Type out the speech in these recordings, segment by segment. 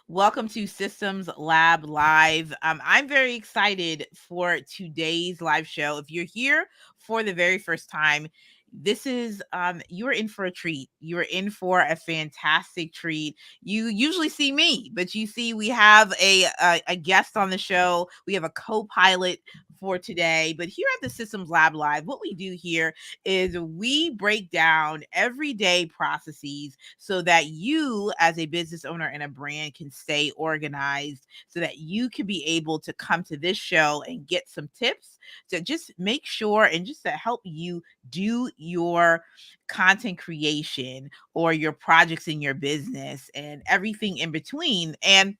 Welcome to Systems Lab Live. I'm very excited for today's live show. If you're here for the very first time, this is you're in for a treat. You're in for a fantastic treat. You usually see me, but you see we have a guest on the show. We have a co-pilot for today. But here at the Systems Lab Live, what we do here is we break down everyday processes so that you, as a business owner and a brand, can stay organized, so that you can be able to come to this show and get some tips to just make sure and just to help you do your content creation or your projects in your business and everything in between. And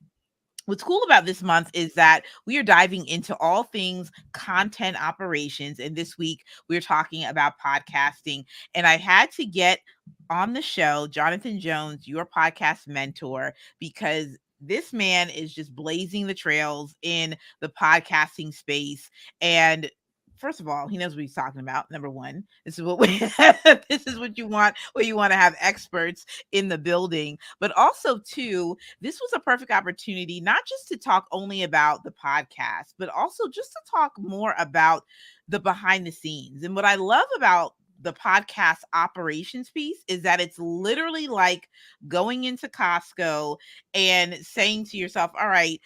what's cool about this month is that we are diving into all things content operations. And this week we're talking about podcasting. And I had to get on the show Jonathan Jones, your podcast mentor, because this man is just blazing the trails in the podcasting space. And first of all, he knows what he's talking about. Number one, this is what we this is what you want, where you want to have experts in the building. But also, too, this was a perfect opportunity not just to talk only about the podcast, but also just to talk more about the behind the scenes. And what I love about the podcast operations piece is that it's literally like going into Costco and saying to yourself, all right,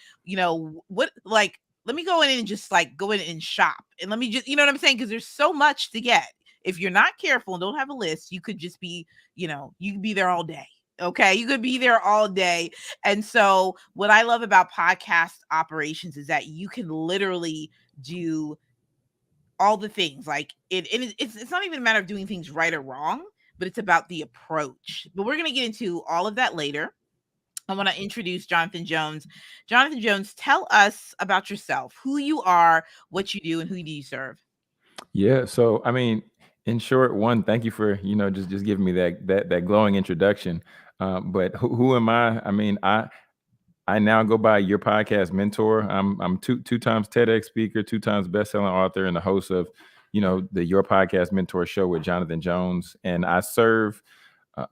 what, like, let me go in and just like go in and shop, and let me just, you know what I'm saying? Because there's so much to get. If you're not careful and don't have a list, you could just be, you could be there all day. Okay. You could be there all day. And so what I love about podcast operations is that you can literally do all the things. Like it's not even a matter of doing things right or wrong, but it's about the approach. But we're going to get into all of that later. I want to introduce Jonathan Jones. Jonathan Jones, tell us about yourself, who you are, what you do, and who do you serve? Yeah. So, I mean, in short, one, thank you for, just giving me that glowing introduction. But who am I? I mean, I now go by your podcast mentor. I'm two times TEDx speaker, two times bestselling author, and the host of, the Your Podcast Mentor show with Jonathan Jones. And I serve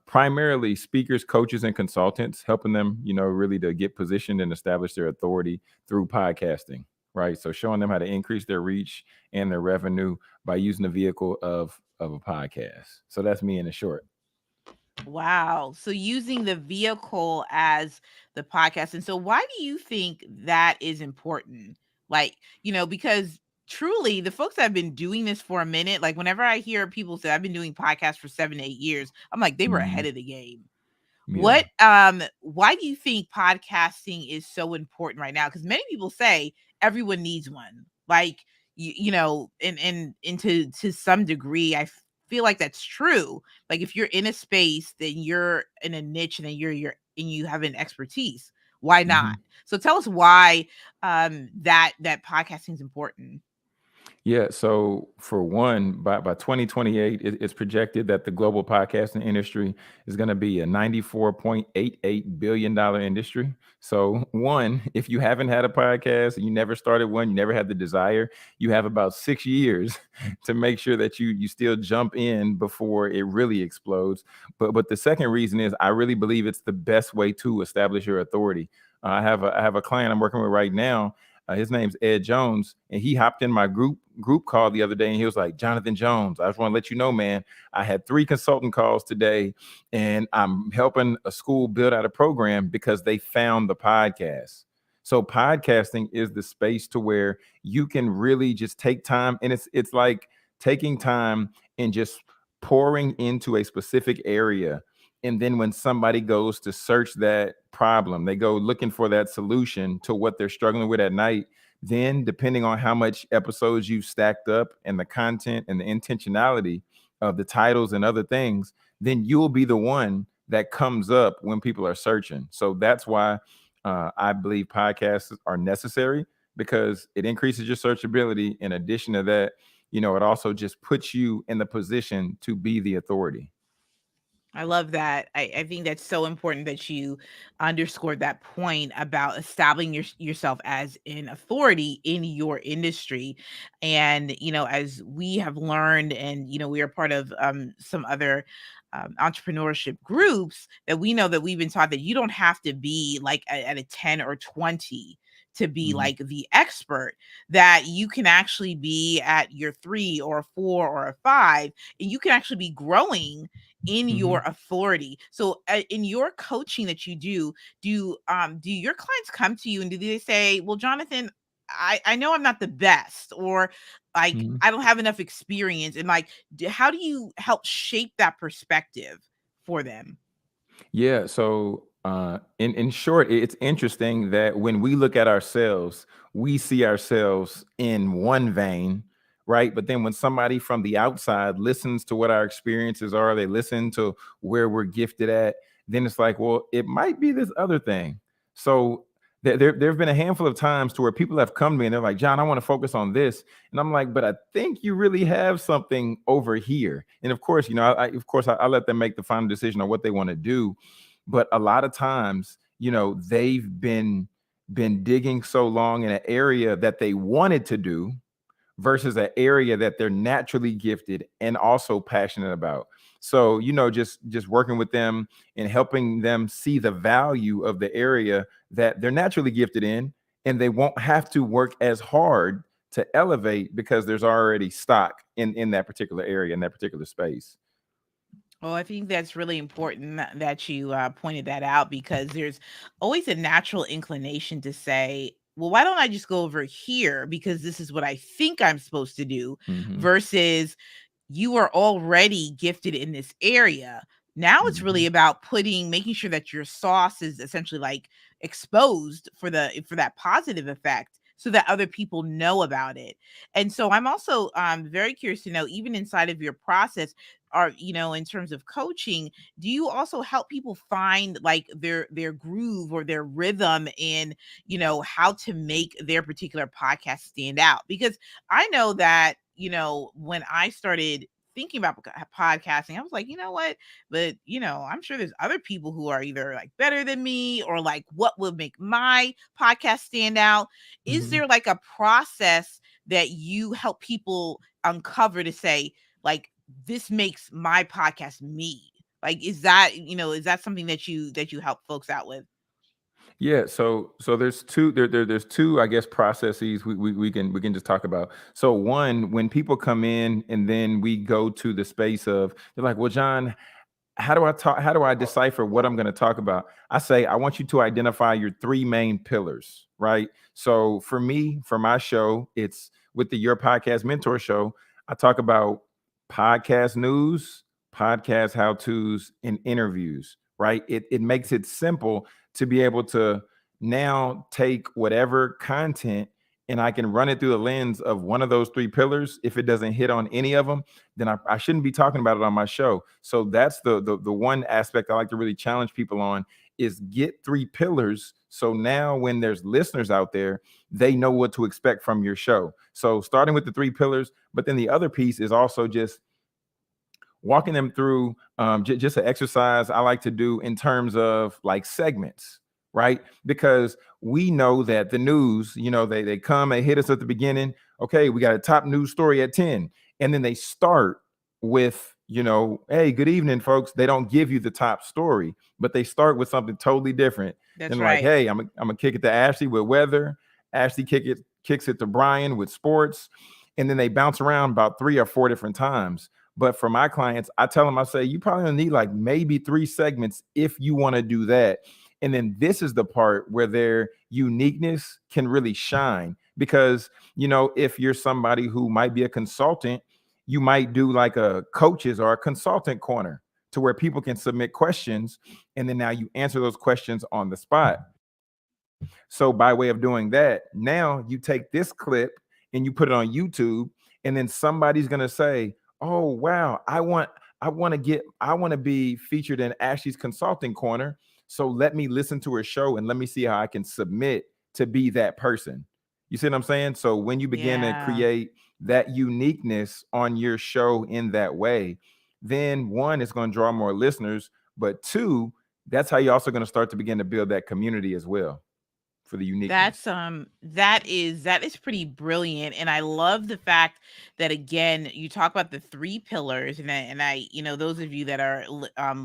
primarily speakers, coaches, and consultants, helping them, really to get positioned and establish their authority through podcasting. Right. So showing them how to increase their reach and their revenue by using the vehicle of a podcast. So that's me in a short. Wow. So using the vehicle as the podcast. And so why do you think that is important? Like, because truly the folks that have been doing this for a minute, like whenever I hear people say I've been doing podcasts for 7, 8 years, I'm like, they were ahead Mhm. of the game. Yeah. Why do you think podcasting is so important right now? Because many people say everyone needs one. Like and to some degree, I feel like that's true. Like if you're in a space, then you're in a niche, and then you're and you have an expertise. Why not? Mhm. So tell us why that podcasting is important. Yeah, so for one, by 2028, it's projected that the global podcasting industry is going to be a $94.88 billion industry. So, one, if you haven't had a podcast and you never started one, you never had the desire, you have about 6 years to make sure that you still jump in before it really explodes. But the second reason is I really believe it's the best way to establish your authority. I have a client I'm working with right now. His name's Ed Jones, and he hopped in my group call the other day, and he was like, "Jonathan Jones, I just want to let you know, man, I had 3 consulting calls today, and I'm helping a school build out a program because they found the podcast." So podcasting is the space to where you can really just take time, and it's like taking time and just pouring into a specific area. And then when somebody goes to search that problem, they go looking for that solution to what they're struggling with at night. Then, depending on how much episodes you've stacked up and the content and the intentionality of the titles and other things, then you'll be the one that comes up when people are searching. So that's why I believe podcasts are necessary, because it increases your searchability. In addition to that, it also just puts you in the position to be the authority. I love that. I think that's so important that you underscored that point about establishing yourself as an authority in your industry. And, as we have learned, and, we are part of some other entrepreneurship groups, that we know that we've been taught that you don't have to be like at a 10 or 20 to be Mhm. like the expert, that you can actually be at your 3 or a 4 or a 5, and you can actually be growing in your Mhm. authority. So in your coaching that you do your clients come to you and do they say, "Well, Jonathan, I know I'm not the best," or like, Mhm. "I don't have enough experience," and like, how do you help shape that perspective for them? Yeah. So, in short, it's interesting that when we look at ourselves, we see ourselves in one vein, right? But then when somebody from the outside listens to what our experiences are, they listen to where we're gifted at, then it's like, well, it might be this other thing. So there have been a handful of times to where people have come to me and they're like, John, I want to focus on this. And I'm like, but I think you really have something over here. And of course, I let them make the final decision on what they want to do. But a lot of times, they've been digging so long in an area that they wanted to do versus an area that they're naturally gifted and also passionate about. So, just working with them and helping them see the value of the area that they're naturally gifted in, and they won't have to work as hard to elevate because there's already stock in that particular area, in that particular space. Oh, I think that's really important that you pointed that out, because there's always a natural inclination to say, well, why don't I just go over here because this is what I think I'm supposed to do, Hmm. versus you are already gifted in this area. Now it's really Hmm. about making sure that your sauce is essentially like exposed for that positive effect, so that other people know about it. And so I'm also very curious to know, even inside of your process, are in terms of coaching, do you also help people find like their groove or their rhythm in how to make their particular podcast stand out? Because I know that, when I started thinking about podcasting, I was like, you know what? But, I'm sure there's other people who are either like better than me, or like, what would make my podcast stand out? Is Hmm. there like a process that you help people uncover to say, like, this makes my podcast me? Like, is that something that you help folks out with? Yeah, so there's two, I guess, processes we can just talk about. So one, when people come in and then we go to the space of, they're like, well, John, how do I decipher what I'm going to talk about? I say, I want you to identify your three main pillars, right? So for me, for my show, it's with the Your Podcast Mentor show. I talk about podcast news, podcast how to's, and interviews, right? It makes it simple to be able to now take whatever content and I can run it through the lens of one of those three pillars. If it doesn't hit on any of them, then I shouldn't be talking about it on my show. So that's the one aspect I like to really challenge people on, is get three pillars. So now when there's listeners out there, they know what to expect from your show. So starting with the three pillars, but then the other piece is also just walking them through just an exercise I like to do in terms of like segments, right? Because we know that the news, they come, they hit us at the beginning. Okay, we got a top news story at 10. And then they start with, hey, good evening, folks. They don't give you the top story, but they start with something totally different. That's Then like, right. hey, I'm gonna kick it to Ashley with weather. Ashley kicks it to Brian with sports. And then they bounce around about 3 or 4 different times. But for my clients, I tell them, I say, you probably need like maybe 3 segments if you want to do that. And then this is the part where their uniqueness can really shine. Because, if you're somebody who might be a consultant, you might do like a coaches or a consultant corner to where people can submit questions. And then now you answer those questions on the spot. So by way of doing that, now you take this clip and you put it on YouTube, and then somebody's gonna say, "Oh wow, I want to be featured in Ashley's Consulting Corner. So let me listen to her show and let me see how I can submit to be that person." You see what I'm saying? So when you begin to Yeah. create that uniqueness on your show in that way, then one, it's going to draw more listeners, but two, that's how you're also going to start to begin to build that community as well for the uniqueness. That is pretty brilliant, and I love the fact that, again, you talk about the three pillars, and I those of you that are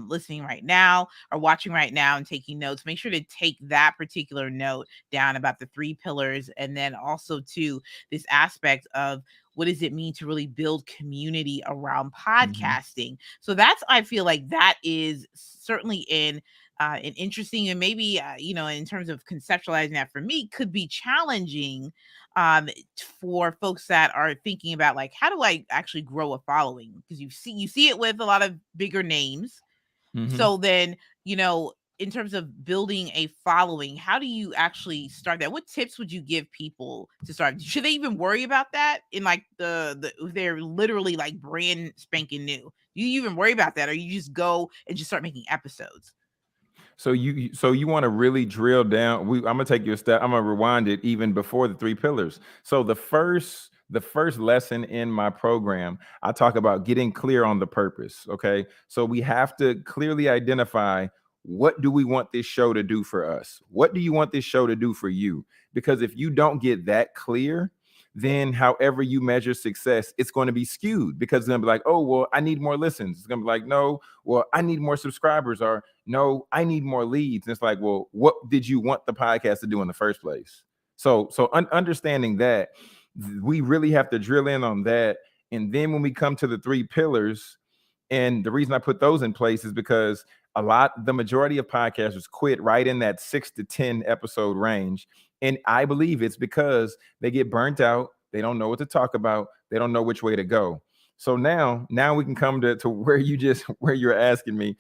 listening right now or watching right now and taking notes, make sure to take that particular note down about the three pillars, and then also to this aspect of what does it mean to really build community around Mm-hmm. podcasting. So that's, I feel like that is certainly in and interesting, and maybe in terms of conceptualizing that, for me, could be challenging for folks that are thinking about, like, how do I actually grow a following, because you see it with a lot of bigger names. Mm-hmm. So then, in terms of building a following, how do you actually start that? What tips would you give people to start? Should they even worry about that in, like, the if they're literally like brand spanking new? Do you even worry about that, or you just go and just start making episodes? So you want to really drill down. I'm gonna take you a step. I'm gonna rewind it even before the three pillars. So the first lesson in my program, I talk about getting clear on the purpose. Okay. So we have to clearly identify, what do we want this show to do for us? What do you want this show to do for you? Because if you don't get that clear, then however you measure success, it's going to be skewed, because it's going to be like, oh, well, I need more listens. It's going to be like, no, well, I need more subscribers, or no, I need more leads. And it's like, well, what did you want the podcast to do in the first place? So understanding that, we really have to drill in on that. And then when we come to the three pillars, and the reason I put those in place is because the majority of podcasters quit right in that 6 to 10 episode range. And I believe it's because they get burnt out. They don't know what to talk about. They don't know which way to go. So now we can come to where where you're asking me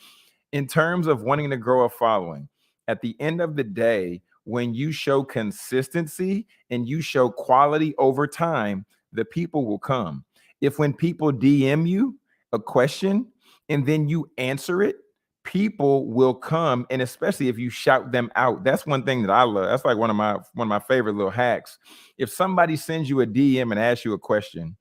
in terms of wanting to grow a following. At the end of the day, when you show consistency and you show quality over time, the people will come. If when people DM you a question and then you answer it, people will come. And especially if you shout them out, that's one thing that I love. That's like one of my favorite little hacks. If somebody sends you a DM and asks you a question,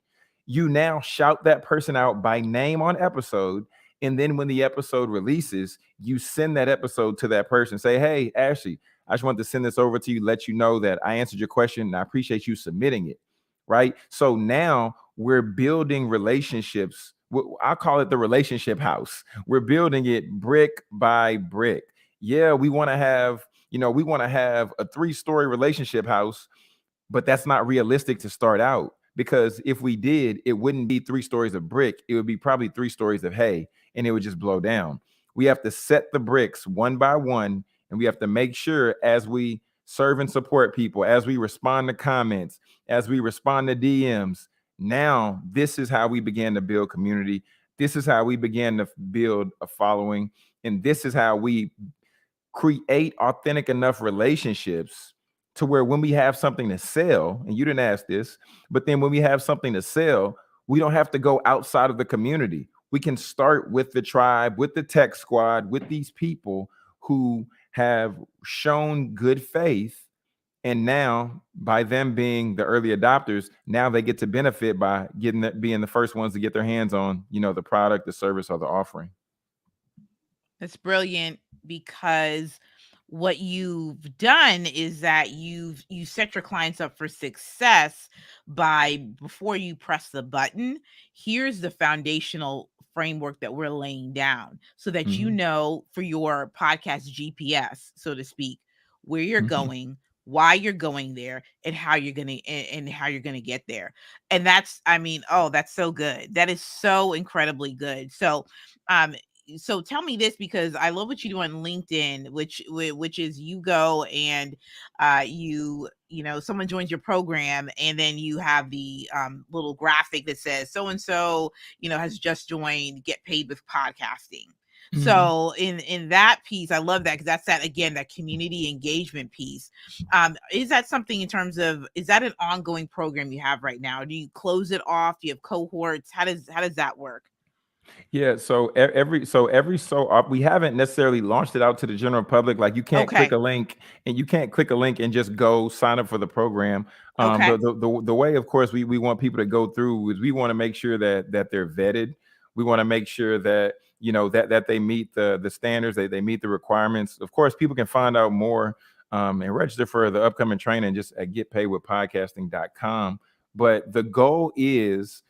you now shout that person out by name on episode, and then when the episode releases, you send that episode to that person. Say, hey, Ashley, I just want to send this over to you, let you know that I answered your question and I appreciate you submitting it. Right. So now we're building relationships. I call it the relationship house. We're building it brick by brick. Yeah, we want to have a 3-story relationship house, but that's not realistic to start out, because if we did, it wouldn't be 3 stories of brick. It would be probably 3 stories of hay, and it would just blow down. We have to set the bricks one by one, and we have to make sure, as we serve and support people, as we respond to comments, as we respond to DMs. Now, this is how we began to build community. This is how we began to build a following. And this is how we create authentic enough relationships to where when we have something to sell, and you didn't ask this, but then when we have something to sell, we don't have to go outside of the community. We can start with the tribe, with the tech squad, with these people who have shown good faith. And now, by them being the early adopters, now they get to benefit by being the first ones to get their hands on, the product, the service, or the offering. That's brilliant, because what you've done is that you set your clients up for success by, before you press the button, here's the foundational framework that we're laying down, so that Mhm. for your podcast GPS, so to speak, where you're Mhm. going, why you're going there, and how you're going to and how you're going to get there. And that's, I mean, oh, that's so good. That is so incredibly good. Um so tell me this, because I love what you do on LinkedIn, which is, you go and someone joins your program, and then you have the little graphic that says so and so has just joined, get paid with podcasting. Mhm. So in that piece, I love that, because that's that, again, that community engagement piece. Is that something, in terms of, is that an ongoing program you have right now? Do you close it off? Do you have cohorts? How does that work? Yeah, so we haven't necessarily launched it out to the general public. Like, you can't click Okay. a link, and just go sign up for the program. Okay. The way, of course, we want people to go through is, we want to make sure that they're vetted. We want to make sure that, that they meet the standards, they meet the requirements. Of course, people can find out more and register for the upcoming training just at getpaidwithpodcasting.com. But the goal is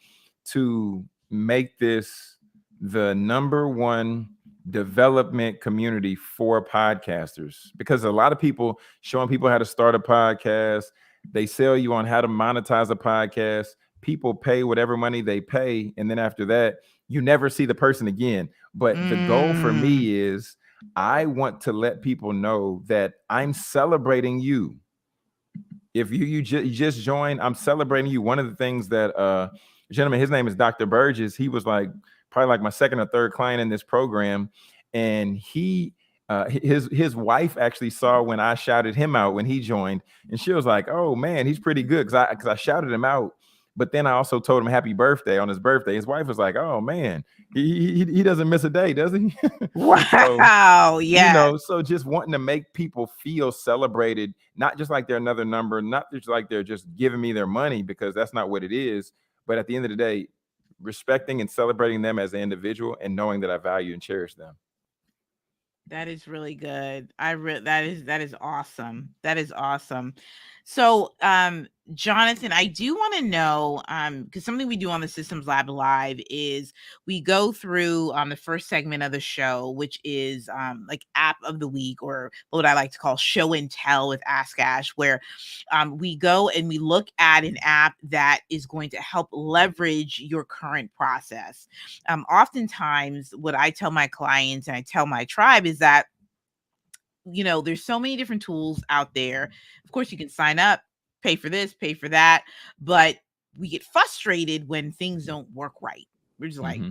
to make this the number one development community for podcasters, because a lot of people showing people how to start a podcast, they sell you on how to monetize a podcast, people pay whatever money they pay, and then after that you never see the person again. But the goal for Mm. me is I want to let people know that I'm celebrating you. If you just joined, I'm celebrating you. One of the things that gentleman, his name is Dr. Burgess. He was like probably like my second or third client in this program, and his wife actually saw when I shouted him out when he joined, and she was like, "Oh man, he's pretty good," because I shouted him out. But then I also told him happy birthday on his birthday. His wife was like, "Oh man, he doesn't miss a day, does he?" So, Wow. Yes. so just wanting to make people feel celebrated, not just like they're another number, not just like they're just giving me their money, because that's not what it is. But at the end of the day, respecting and celebrating them as an individual and knowing that I value and cherish them. That is really good. That is awesome. That is awesome. So, Jonathan, I do want to know, because something we do on the Systems Lab Live is we go through the first segment of the show, which is like app of the week, or what I like to call show and tell with Ask Ash, where we go and we look at an app that is going to help leverage your current process. Oftentimes, what I tell my clients and I tell my tribe is that, there's so many different tools out there. Of course, you can sign up, pay for this, pay for that, but we get frustrated when things don't work right. We're just like,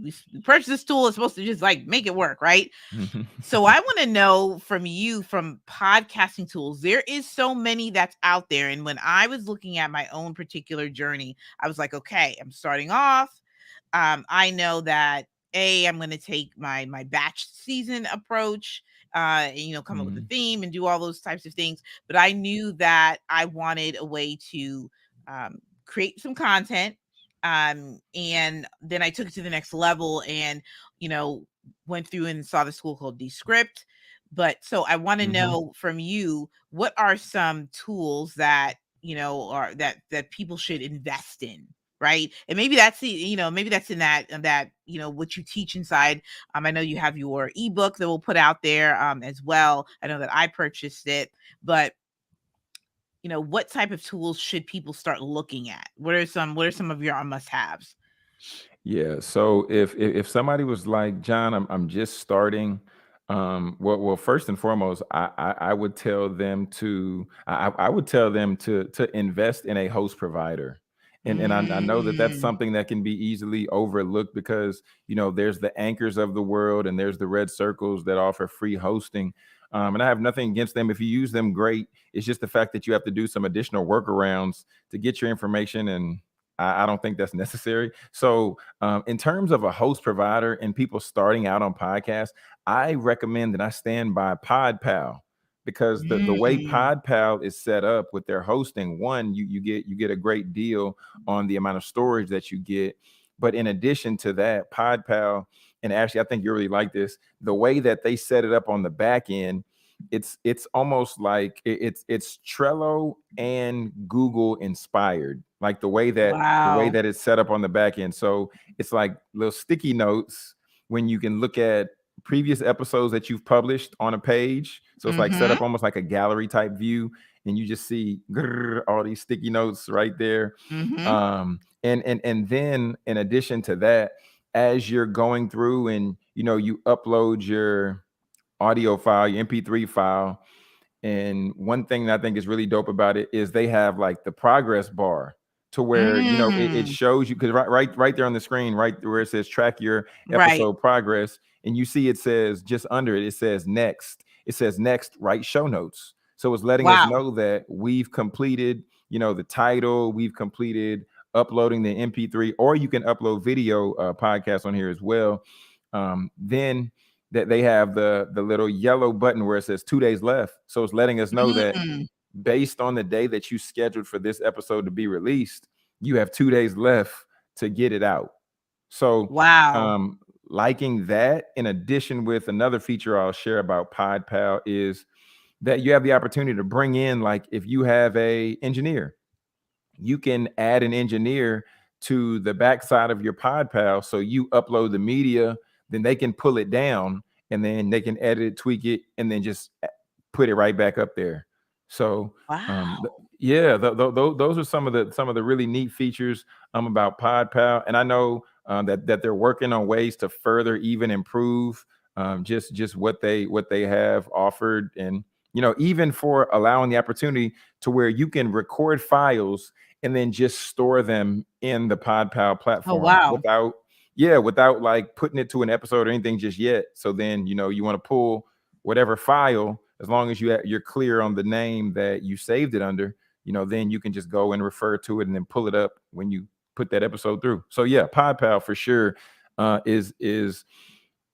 we purchased this tool, it's supposed to just like make it work, right? So I want to know from you, from podcasting tools, there is so many that's out there. And when I was looking at my own particular journey, I was like, okay, I'm starting off. I know that I'm going to take my batch season approach, come up with a theme and do all those types of things. But I knew that I wanted a way to create some content. And then I took it to the next level and, went through and saw the school called Descript. But so I want to know from you, what are some tools that, are that people should invest in? Right. And maybe that's maybe that's in that, what you teach inside. I know you have your ebook that we'll put out there as well. I know that I purchased it, but what type of tools should people start looking at? What are some of your must-haves? Yeah. So if somebody was like, John, I'm just starting. Well, first and foremost, I would tell them I would tell them to invest in a host provider. And I know that that's Mm, something that can be easily overlooked, because there's the Anchors of the world and there's the Red Circles that offer free hosting. And I have nothing against them. If you use them, great. It's just the fact that you have to do some additional workarounds to get your information, and I don't think that's necessary. So, in terms of a host provider and people starting out on podcasts, I recommend, and I stand by PodPal, because the way mm, PodPal is set up with their hosting, one, you get a great deal on the amount of storage that you get. But in addition to that, PodPal, and Ashley, I think you really like this, the way that they set it up on the back end, it's almost like it's Trello and Google inspired, like the way wow. that it's set up on the back end. So it's like little sticky notes when you can look at previous episodes that you've published on a page. So it's like set Mm-hmm. up almost like a gallery type view, and you just see all these sticky notes right there. Mm-hmm. And then in addition to that, as you're going through and you upload your audio file, your MP3 file. And one thing that I think is really dope about it is they have like the progress bar, to where it Mm, shows you, because right there on the screen, right where it says track your right. episode progress, and you see it says just under it, it says next. It says next, write show notes. So it's letting us Wow. know that we've completed, the title, we've completed uploading the MP3, or you can upload video podcasts on here as well. Then that they have the little yellow button where it says 2 days left. So it's letting us know that Mm, based on the day that you scheduled for this episode to be released, you have 2 days left to get it out. So Wow. um, liking that, in addition with another feature I'll share about PodPal, is that you have the opportunity to bring in, like, if you have a engineer, you can add an engineer to the backside of your PodPal. So you upload the media, then they can pull it down, and then they can edit it, tweak it, and then just put it right back up there. So Wow. yeah, those are some of the really neat features about PodPal, and I know that they're working on ways to further even improve just what they have offered, and even for allowing the opportunity to where you can record files and then just store them in the PodPal Oh, platform wow. without, yeah, without like putting it to an episode or anything just yet. So then, you want to pull whatever file, as long as you're clear on the name that you saved it under, then you can just go and refer to it and then pull it up when you put that episode through. So yeah, PodPal for sure is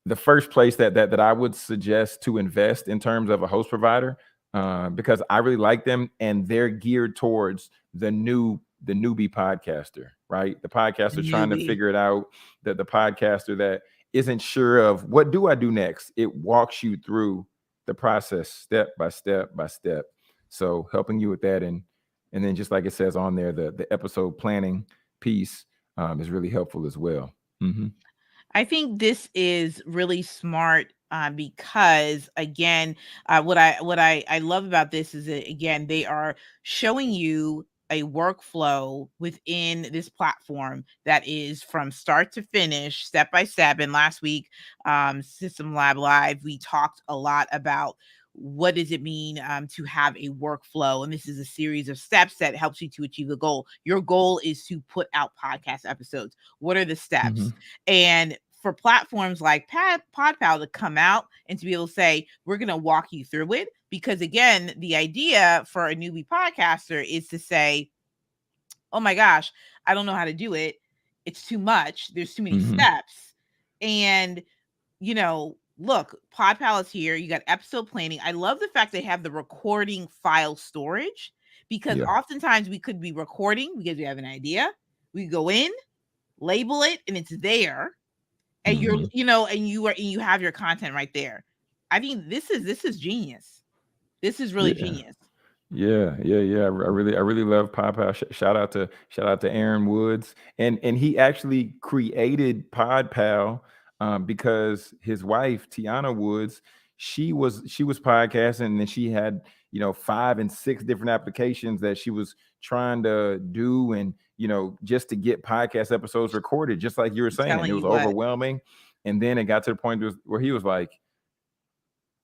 the first place that I would suggest to invest in terms of a host provider, because I really like them, and they're geared towards the newbie podcaster, right? The The podcaster trying to newbie. figure it out, that the podcaster that isn't sure of what do I do next. It walks you through the process step by step by step. So helping you with that, and then just like it says on there, the episode planning piece is really helpful as well. Mm-hmm. I think this is really smart because again, what I love about this is that again they are showing you a workflow within this platform that is from start to finish, step by step. And last week, System Lab Live, we talked a lot about what does it mean to have a workflow, and this is a series of steps that helps you to achieve the goal. Your goal is to put out podcast episodes. What are the Mm-hmm. steps? And for platforms like PodPal to come out and to be able to say, we're going to walk you through it. Because again, the idea for a newbie podcaster is to say, oh my gosh, I don't know how to do it. It's too much. There's too many Mm-hmm. steps. And, look, PodPal is here. You got episode planning. I love the fact they have the recording file storage because Yeah. oftentimes we could be recording because we have an idea. We go in, label it, and it's there, and you're Mm-hmm. and you have your content right there. I mean, this is genius. This is really Yeah. genius. Yeah. I really love PodPal. Shout out to Aaron Woods, and he actually created PodPal because his wife Tiana Woods, she was podcasting, and then she had 5 and 6 different applications that she was trying to do, and just to get podcast episodes recorded, just like you were I'm saying, telling it was you what. overwhelming, and then it got to the point where he was like,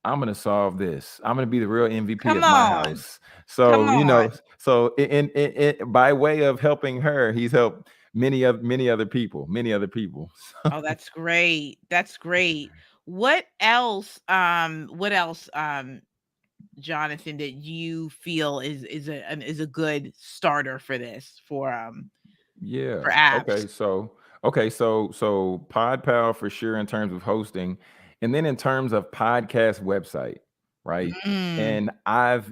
I'm gonna solve this. I'm gonna be the real MVP Come of my on. house. Come So, on. by way of helping her, he's helped many other people, many other people. Oh, that's great. That's great. What else, Jonathan, that you feel is a good starter for this Yeah. for apps? Okay. So PodPal for sure in terms of hosting, and then in terms of podcast website, right? Mm. And I've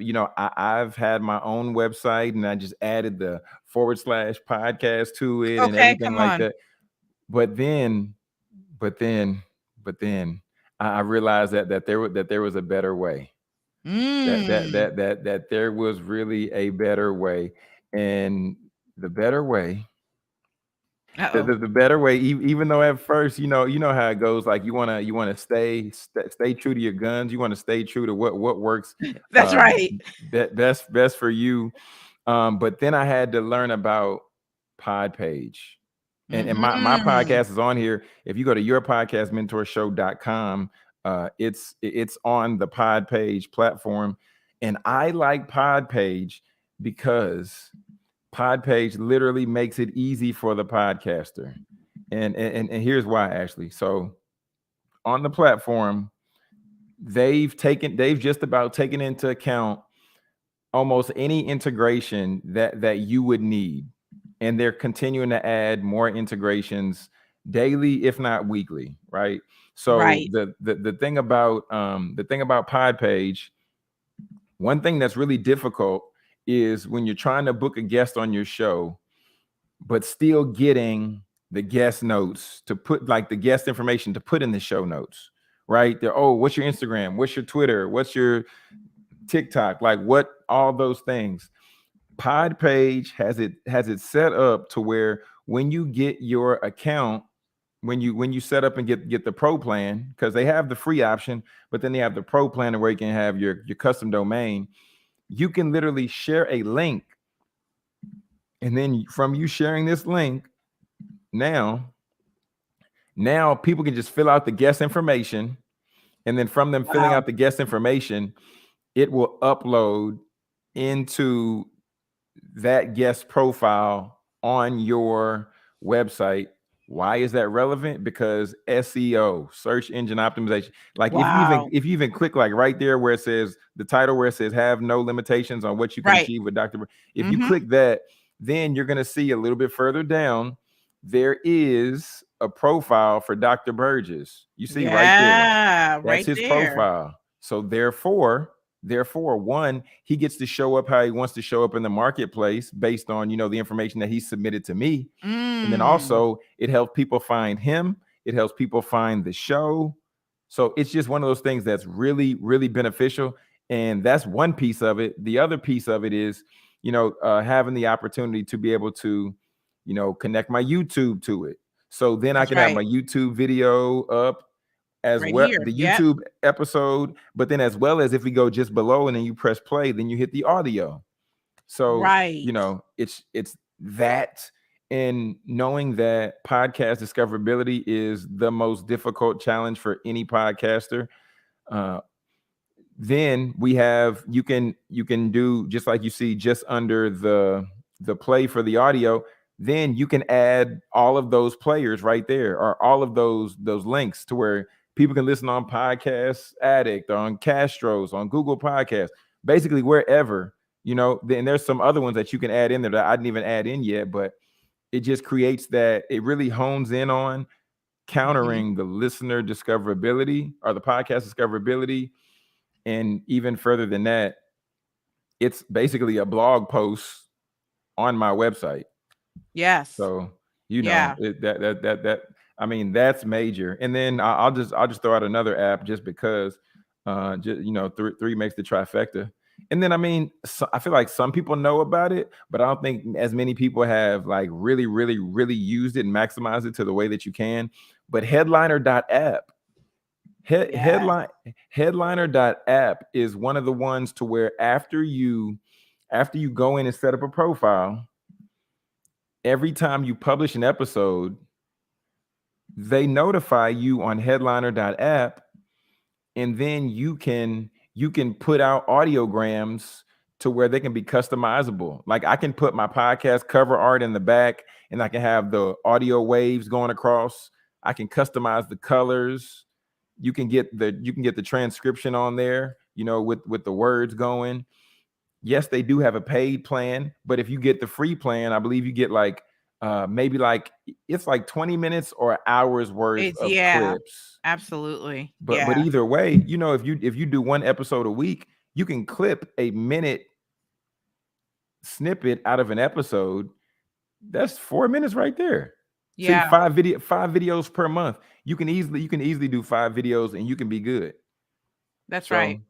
had my own website, and I just added the / podcast to it and Okay, everything come like on. that. But then, but then, but then I realized that there was a better way. Mm. That there was really a better way, and the better way Uh-oh. the better way, even though at first, how it goes, like you want to stay true to your guns, you want to stay true to what works That's uh right. best for you. But then I had to learn about Podpage, and my Mhm. podcast is on here. If you go to yourpodcastmentorshow.com, it's on the Podpage platform, and I like Podpage because Podpage literally makes it easy for the podcaster. And here's why, Ashley. So on the platform, they've just about taken into account almost any integration that you would need. And they're continuing to add more integrations daily, if not weekly, right? So Right. the thing about Podpage, one thing that's really difficult is when you're trying to book a guest on your show, but still getting the guest notes, to put like the guest information to put in the show notes, right? They're, oh, what's your Instagram? What's your Twitter? What's your TikTok? Like what, all those things. Podpage has it set up to where when you get your account, when you set up and get the pro plan, because they have the free option, but then they have the pro plan where you can have your custom domain. You can literally share a link, and then from you sharing this link, now people can just fill out the guest information, and then from them filling Wow. out the guest information, it will upload into that guest profile on your website. Why is that relevant? Because SEO, search engine optimization. Like Wow. if you even click like right there where it says the title, where it says have no limitations on what you can Right. achieve with Dr. If you Mm-hmm. click that, then you're going to see a little bit further down, there is a profile for Dr. Burgess. You see right there. Yeah, That's right his there. profile. So therefore, one, he gets to show up how he wants to show up in the marketplace based on, the information that he submitted to me. And then Mm. also it helps people find him. It helps people find the show. So it's just one of those things that's really, really beneficial. And that's one piece of it. The other piece of it is, having the opportunity to be able to, connect my YouTube to it. So then I That's can have my right. YouTube video up as Right well, here. the Yep. YouTube episode, but then as well as if we go just below and then you press play, then you hit the audio. So, Right. it's that, and knowing that podcast discoverability is the most difficult challenge for any podcaster. Uh, then we have, you can do just like you see just under the play for the audio, then you can add all of those players right there, or all of those links, to where people can listen on Podcast Addict, on Castro's, on Google Podcasts, basically wherever. Then there's some other ones that you can add in there that I didn't even add in yet, but it just creates that, it really hones in on Hmm. countering the listener discoverability, or the podcast discoverability. And even further than that, it's basically a blog post on my website. Yes. So, Yeah. I mean, that's major. And then I'll just throw out another app just because, just, three makes the trifecta. And then, I mean, I feel like some people know about it, but I don't think as many people have like really, really, really used it and maximized it to the way that you can. But headliner.app. Yeah. Headliner.app is one of the ones to where after you go in and set up a profile, every time you publish an episode, they notify you on headliner.app, and then you can put out audiograms to where they can be customizable. Like I can put my podcast cover art in the back, and I can have the audio waves going across. I can customize the colors. You can get the transcription on there, with the words going. Yes, they do have a paid plan, but if you get the free plan, I believe you get like, maybe like, it's like 20 minutes or an hour's worth It's of yeah. clips. Absolutely. But Yeah. either way, if you do one episode a week, you can clip a minute snippet out of an episode. That's 4 minutes right there. See, Yeah. five videos per month. You can easily do 5 videos and you can be good. That's right.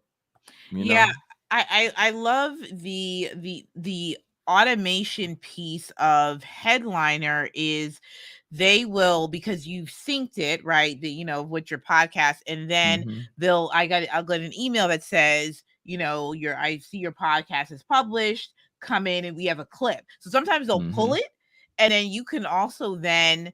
So, you Yeah, know. I love the automation piece of Headliner is they will, because you've synced it, right, with your podcast, and then Hmm. I'll get an email that says, your I see your podcast is published, come in and we have a clip. So sometimes they'll pull Hmm. it, and then you can also then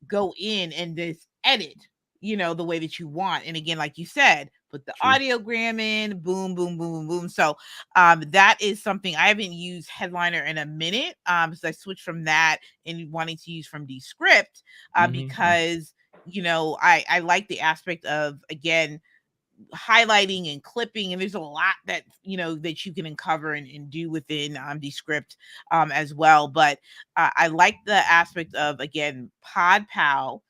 go in and just edit, the way that you want. And again, like you said, put the True. audiogram in, boom, boom, boom, boom, boom. So that is something I haven't used Headliner in a minute. So I switched from that and wanting to use from Descript, Hmm. because I like the aspect of, again, highlighting and clipping, and there's a lot that that you can uncover and do within Descript as well. But I like the aspect of, again, PodPal,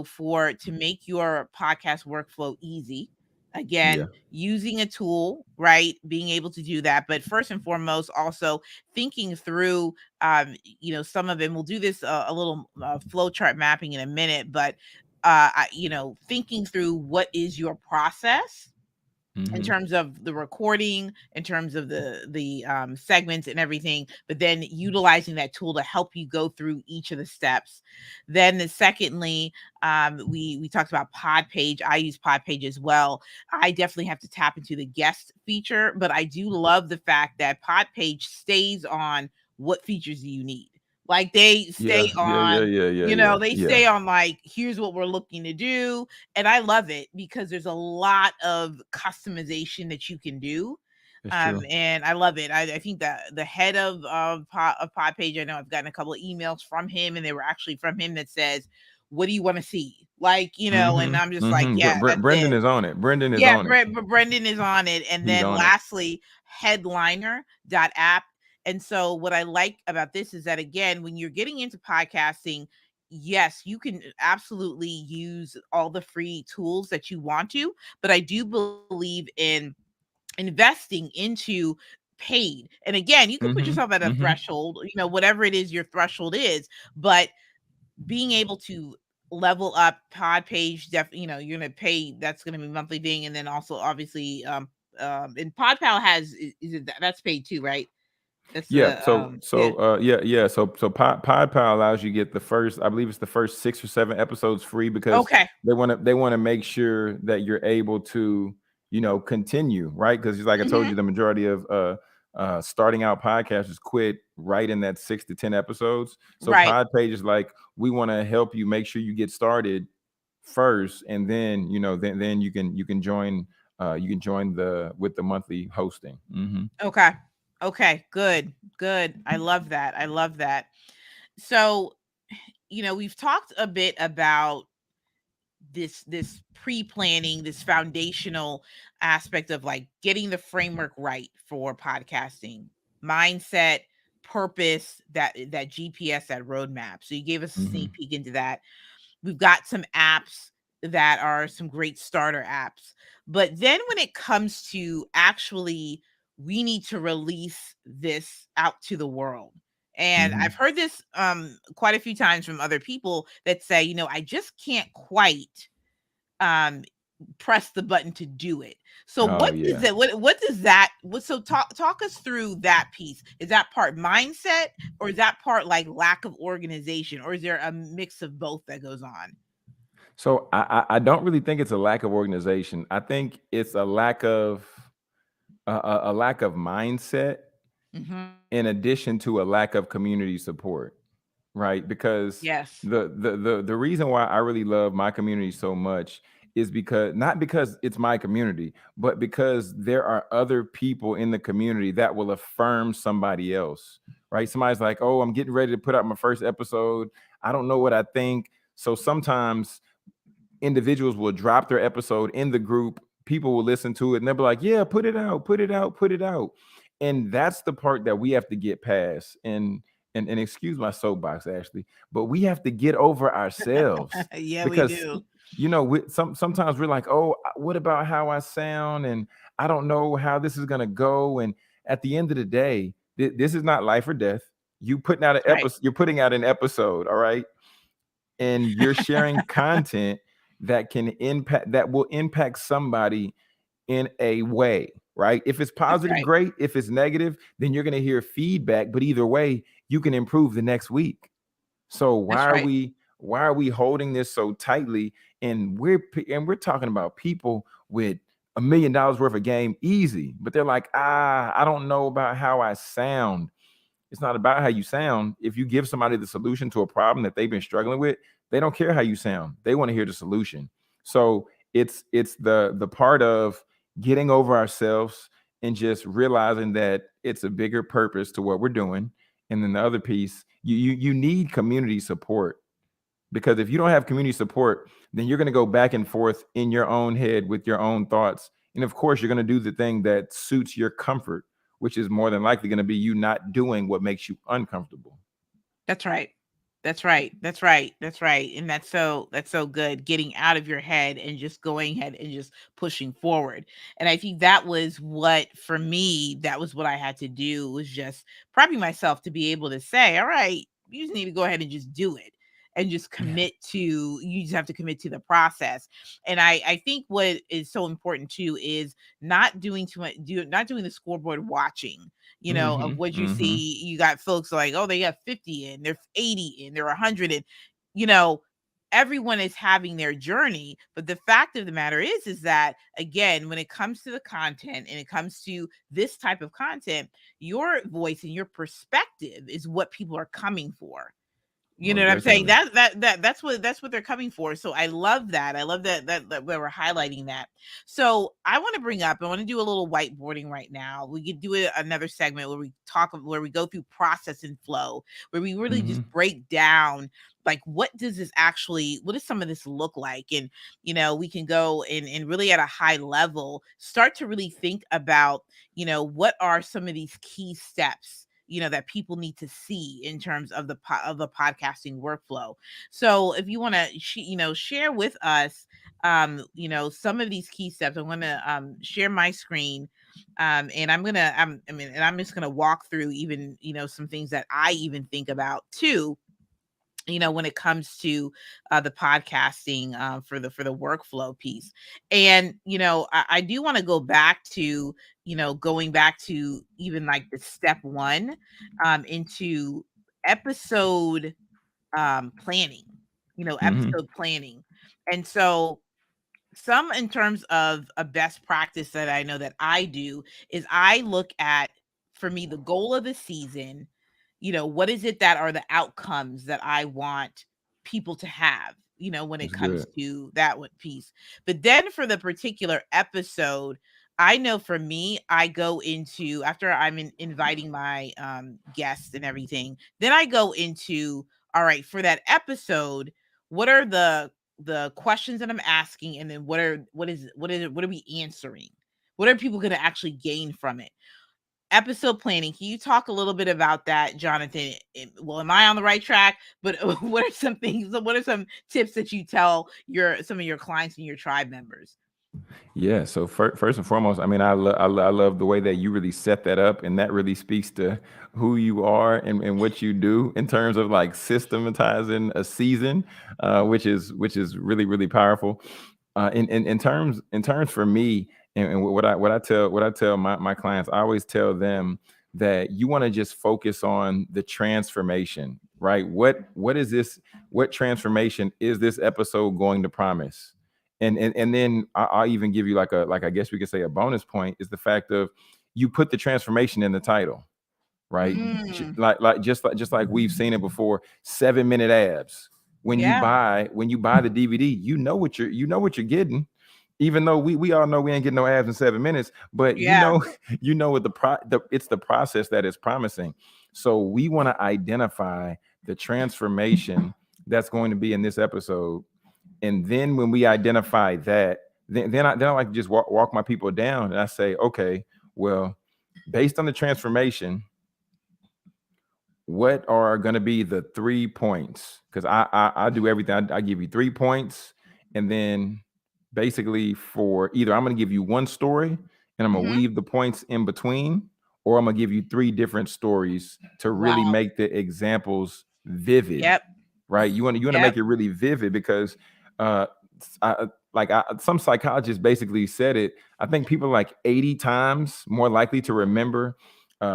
for to make your podcast workflow easy. Again, Yeah. using a tool, right? Being able to do that, but first and foremost, also thinking through, some of it. We'll do this a little flow chart mapping in a minute, but thinking through what is your process in Mm-hmm. terms of the recording, in terms of the segments and everything, but then utilizing that tool to help you go through each of the steps. Then, secondly, we talked about Pod Page. I use Pod Page as well. I definitely have to tap into the guest feature, but I do love the fact that Pod Page stays on what features do you need. Like they Yeah. stay Yeah. Yeah. on, Yeah. Yeah. Yeah. they Yeah. stay on like, here's what we're looking to do, and I love it because there's a lot of customization that you can do. That's true. And I love it. I think that the head of Podpage, I know I've gotten a couple of emails from him, and they were actually from him that says, "What do you want to see?" Like, Mm-hmm. and I'm just like, Mm-hmm. "Yeah, that's Brendan it." is on it. Brendan is Yeah, on it. Brendan is on it. And He's then on it. lastly, headliner.app. And so what I like about this is that, again, when you're getting into podcasting, yes, you can absolutely use all the free tools that you want to, but I do believe in investing into paid. And again, you can put Mm-hmm. yourself at a Mm-hmm. threshold, whatever it is your threshold is, but being able to level up Pod Page, you're gonna pay. That's gonna be a monthly thing, and then also obviously, and PodPal has is it that's paid too, right? That's Yeah. the yeah. Yeah. So PodPal allows you to get the first, I believe it's the first 6 or 7 episodes free because Okay. they want to make sure that you're able to, continue, right? Because like I told Hmm. you, the majority of starting out podcasters quit right in that 6 to 10 episodes. So Right. PodPage is like, we want to help you make sure you get started first, and then then you can join the with the monthly hosting. Mm-hmm. Okay. Okay. Good. Good. I love that. I love that. So, we've talked a bit about this pre-planning, this foundational aspect of like getting the framework right for podcasting, mindset, purpose, that GPS, that roadmap. So you gave us a Mm-hmm. sneak peek into that. We've got some apps that are some great starter apps, but then when it comes to actually, we need to release this out to the world. And Mm-hmm. I've heard this quite a few times from other people that say, I just can't quite um press the button to do it. So Oh what is yeah. that? What does that what so talk us through that piece. Is that part mindset, or is that part like lack of organization, or is there a mix of both that goes on? So I don't really think it's a lack of organization. I think it's a lack of a lack of mindset Mhm. in addition to a lack of community support, right? Because Yes. the reason why I really love my community so much is because, not because it's my community, but because there are other people in the community that will affirm somebody else, right? Somebody's like, "Oh, I'm getting ready to put out my first episode. I don't know what I think." So sometimes individuals will drop their episode in the group, people will listen to it, and they'll be like, "Yeah, put it out, put it out, put it out." And that's the part that we have to get past. And excuse my soapbox, Ashley, but we have to get over ourselves. Yeah, we Because do. sometimes we're like, "Oh, what about how I sound, and I don't know how this is going to go." And at the end of the day, this is not life or death. That's right. You're putting out an episode, all right? And you're sharing content that will impact somebody in a way, right? If it's That's positive, right. great. If it's negative, then you're going to hear feedback, but either way, you can improve the next week. So That's right. why are we holding this so tightly? And we're talking about people with $1 million worth of game easy, but they're like, I don't know about how I sound. It's not about how you sound. If you give somebody the solution to a problem that they've been struggling with, they don't care how you sound. They want to hear the solution. So it's the part of getting over ourselves and just realizing that it's a bigger purpose to what we're doing. And then the other piece, you need community support, because if you don't have community support, then you're going to go back and forth in your own head with your own thoughts. And of course, you're going to do the thing that suits your comfort, which is more than likely going to be you not doing what makes you uncomfortable. That's right. That's right. That's right. That's right. And that's so good, getting out of your head and just going ahead and just pushing forward. And I think that was what, for me, that was what I had to do, was just prepping myself to be able to say, all right, you just need to go ahead and just do it, and just Yeah. commit to, you just have to commit to the process. And I think what is so important too is not doing too much, not doing the scoreboard watching, of Mm-hmm. what you Mm-hmm. see. You got folks like, oh, they got 50 in, they're 80 in, they're 100 in, you know, everyone is having their journey. But the fact of the matter is that, again, when it comes to the content and it comes to this type of content, your voice and your perspective is what people are coming for. You know Most what I'm saying? definitely. That's what they're coming for. So I love that. I love that we're highlighting that. So I want to bring up, I want to do a little whiteboarding right now. We could do another segment where we talk, where we go through process and flow, where we really Mm-hmm. just break down, like, what does some of this look like? And we can go and really at a high level start to really think about, what are some of these key steps, that people need to see in terms of of the podcasting workflow. So if you want to share with us, some of these key steps, I'm going to share my screen, and I'm just going to walk through, even some things that I even think about too, when it comes to the podcasting, for the workflow piece. And I do want to go back to, going back to even like the step one, into episode planning, Mm-hmm. episode planning. And so, some, in terms of a best practice that I know that I do, is I look at, for me, the goal of the season. What is it that are the outcomes that I want people to have, when it That's comes good. to that one piece. But then for the particular episode, I know for me, I go into, after I'm inviting my guests and everything, then I go into, all right, for that episode, what are the questions that I'm asking, and then what are we answering? What are people going to actually gain from it? Episode planning. Can you talk a little bit about that, Jonathan? Well, am I on the right track? But what are some things? What are some tips that you tell some of your clients and your tribe members? Yeah. So first and foremost, I mean, I love the way that you really set that up, and that really speaks to who you are and what you do in terms of like systematizing a season, which is really powerful. In terms for me, and what I tell my clients, I always tell them that you want to just focus on the transformation, right? What is this? What transformation is this episode going to promise? And then I'll even give you like I guess we could say a bonus point is the fact of you put the transformation in the title, right? Mm, Just like we've seen it before, 7 minute abs. yeah, When you buy the DVD, you know what you're getting. Even though we all know we ain't getting no abs in 7 minutes, but yeah. you know what it's the process that is promising. So we want to identify the transformation that's going to be in this episode, and then when we identify that, then I like to just walk my people down, and I say, okay, well, based on the transformation, what are going to be the 3 points? Because I do everything. I give you 3 points, and then basically for either I'm going to give you one story and I'm going to Hmm. weave the points in between, or I'm going to give you three different stories to really Wow. make the examples vivid, Yep. right? You want to Yep. make it really vivid because uh, some psychologists basically said it. I think people are like 80 times more likely to remember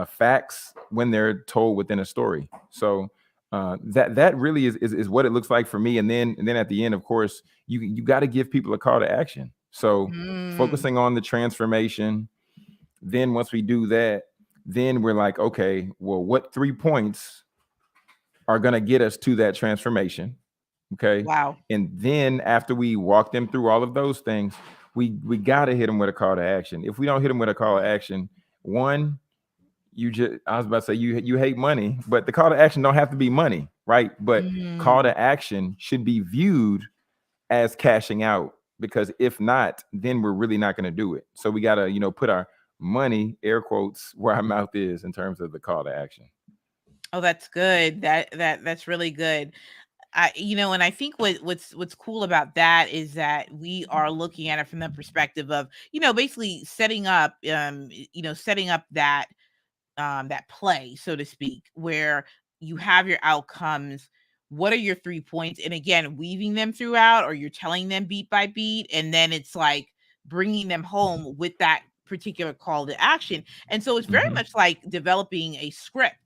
facts when they're told within a story. So that really is what it looks like for me. And then at the end, of course, you got to give people a call to action. So Mm, focusing on the transformation. Then once we do that, then we're like, okay, well, what 3 points are going to get us to that transformation? Okay. wow. And then after we walk them through all of those things, we got to hit them with a call to action. If we don't hit them with a call to action, one, I was about to say you hate money, but the call to action don't have to be money, right? But call Mm, to action should be viewed as cashing out, because if not, then we're really not going to do it. So we got to, put our money, air quotes, where our mouth is in terms of the call to action. Oh, that's good. That's really good. And I think what's cool about that is that we are looking at it from the perspective of, basically setting up that play, so to speak, where you have your outcomes. What are your 3 points? And again, weaving them throughout, or you're telling them beat by beat, and then it's like bringing them home with that particular call to action. And so it's very Mm-hmm. much like developing a script.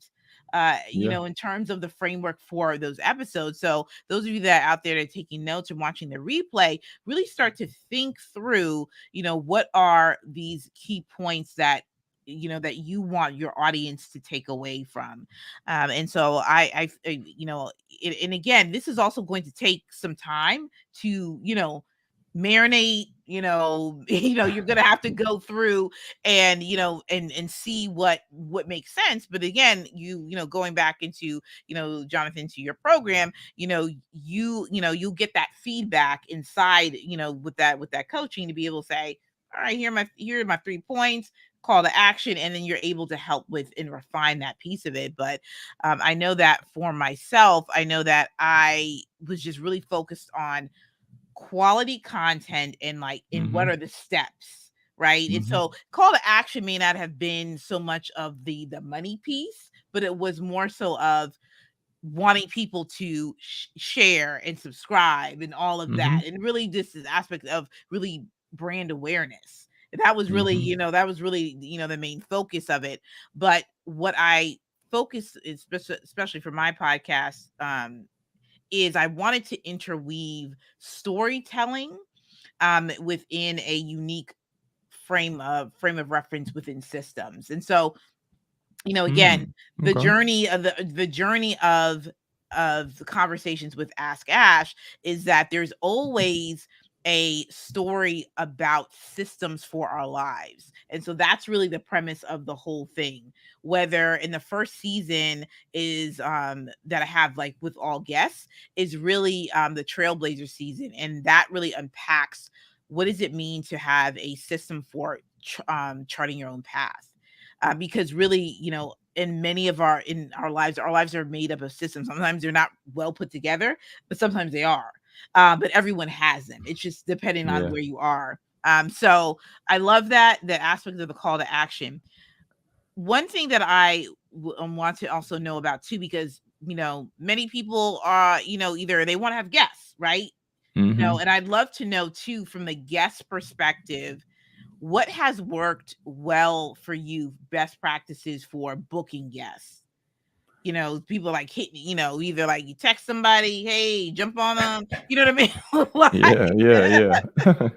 Yeah. In terms of the framework for those episodes. So those of you that are out there that are taking notes and watching the replay, really start to think through, what are these key points that you want your audience to take away from. And so and again, this is also going to take some time to marinate. You're gonna have to go through and and see what makes sense. But again, going back into Jonathan, to your program, you'll get that feedback inside, with that coaching, to be able to say, all right, here are my 3 points, call to action, and then you're able to help with and refine that piece of it. But I know that for myself, I know that I was just really focused on quality content, and like, and what Mm-hmm. are the steps, right? And Mm-hmm. so call to action may not have been so much of the money piece, but it was more so of wanting people to share and subscribe and all of Mm-hmm. that, and really just this aspect of really brand awareness. That was really, Mm-hmm. the main focus of it. But what I focus, especially for my podcast, is I wanted to interweave storytelling within a unique frame of reference within systems. And so, again, Mm. the Okay. journey of the journey of the conversations with Ask Ash is that there's always a story about systems for our lives. And so that's really the premise of the whole thing. Whether in the first season is that I have, like, with all guests, is really the Trailblazer season, and that really unpacks what does it mean to have a system for charting your own path. Because really, in our lives are made up of systems. Sometimes they're not well put together, but sometimes they are. But everyone has them. It's just depending on Yeah. where you are. So I love that aspect of the call to action. One thing that I want to also know about too, because many people are, either they want to have guests, right? Mm-hmm. And I'd love to know too, from the guest perspective, what has worked well for you, best practices for booking guests? People like hit, either like you text somebody, hey, jump on them, you know what I mean? Yeah. Like, Yeah. Yeah.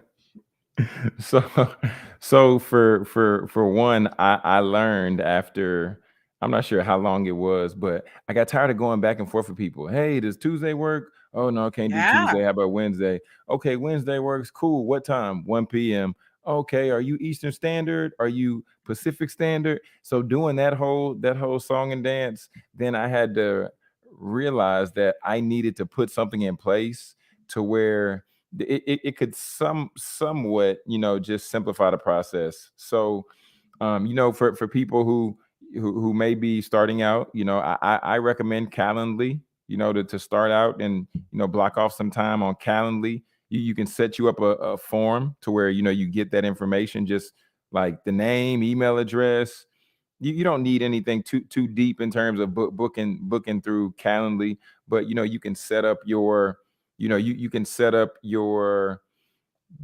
So for one, I learned after, I'm not sure how long it was, but I got tired of going back and forth with people. Hey, does Tuesday work? Oh no, I can't do yeah, Tuesday. How about Wednesday? Okay, Wednesday works. Cool. What time? 1 p.m. Okay, are you Eastern Standard? Are you Pacific Standard? So doing that whole song and dance, then I had to realize that I needed to put something in place to where it could somewhat, just simplify the process. So for people who may be starting out, I recommend Calendly, to start out, and block off some time on Calendly. You can set you up a form to where you get that information, just like the name, email address. You don't need anything too deep in terms of booking through Calendly, but you can set up your you can set up your